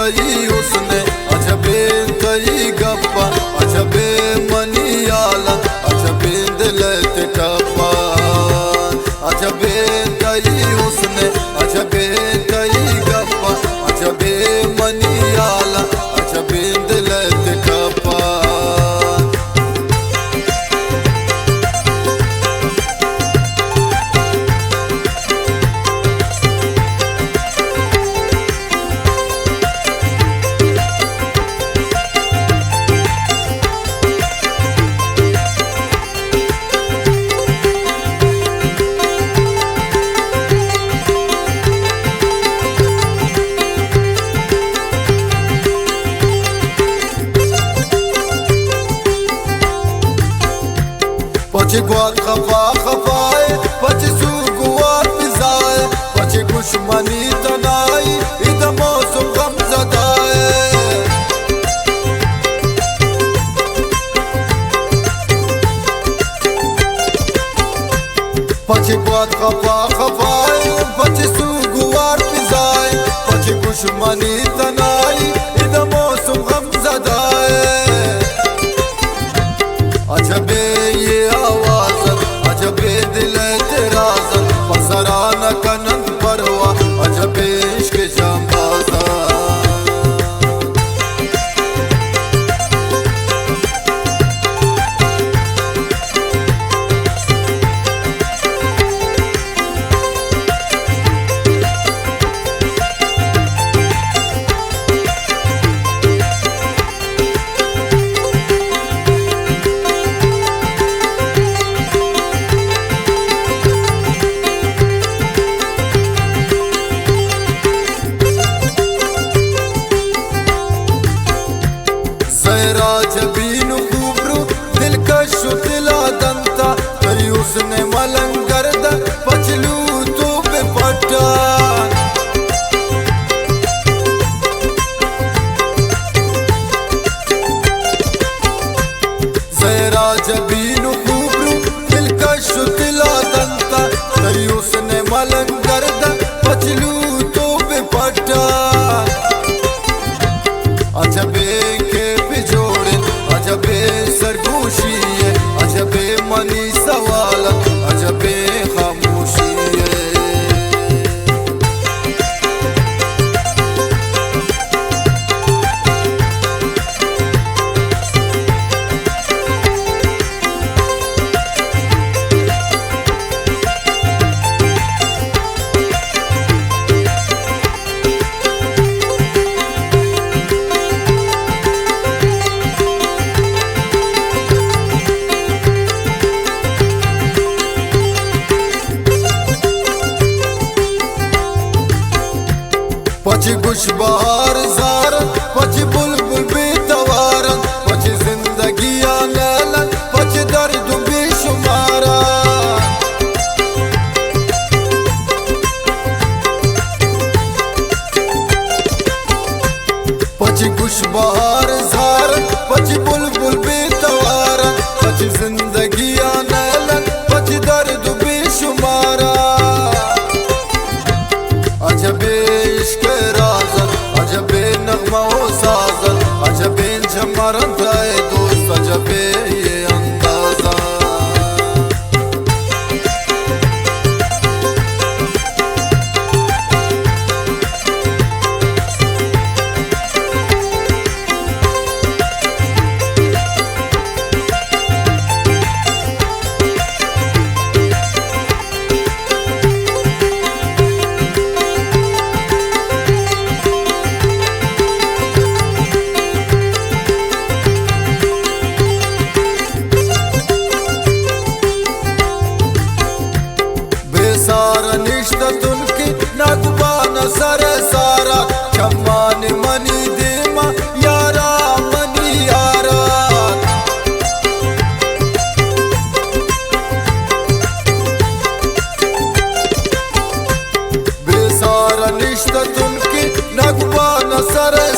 कई उसने अजबे कई गप्पा अजबे मनियाला अजबे दिल टप्पा अजबे कई उसने अजबे कई गप्पा अजबे मनियाला अजबे दिल टप्पा। पची गुआत खफा खफाए पची सू गुआत पिजाए पची दुश्मनी तनाई इध मौसम गम जदाए पची गुआत खफा खफाए पची सू गुआत पिजाए पची दुश्मनी तनाई इध मौसम गम जदाए। अजबे ये आवाज़ अजबे दिल तेराज़ पसराना कनंद परवा अजबे इश्क जांबाज़ा। जबीन खूबरू दिलकश दिला दंता करी उसने मलंगरद पचलू तो बेपट्टा जहरा जबीन खूबरू दिलकश दिला दंता करी उसने मलंगरद पचलू तो बेपट्टा। अजबे अजबे सरगोशी है अजबे मनी सवाल अजबे खामोशी है। पची खुशबहार ज़ारन पची बुलबुल बेतवारन पची जिंदगी आनैलन पची दर्द बेशुमारा पची खुशबहार ज़ारन पची बुलबुल बेतवारन पची जिंदगी आनैलन पची दर्द बेशुमारा। अजबे इश्क राज़न अजबे नगमा ओ साज़न अजबे जमरन जाए दोस्त अजबे ये अंदाज़ा। सरे सारा चम्मान मनी देमा यारा मनी यारा बेसारा निश्ता तुनकी नगबा न सरे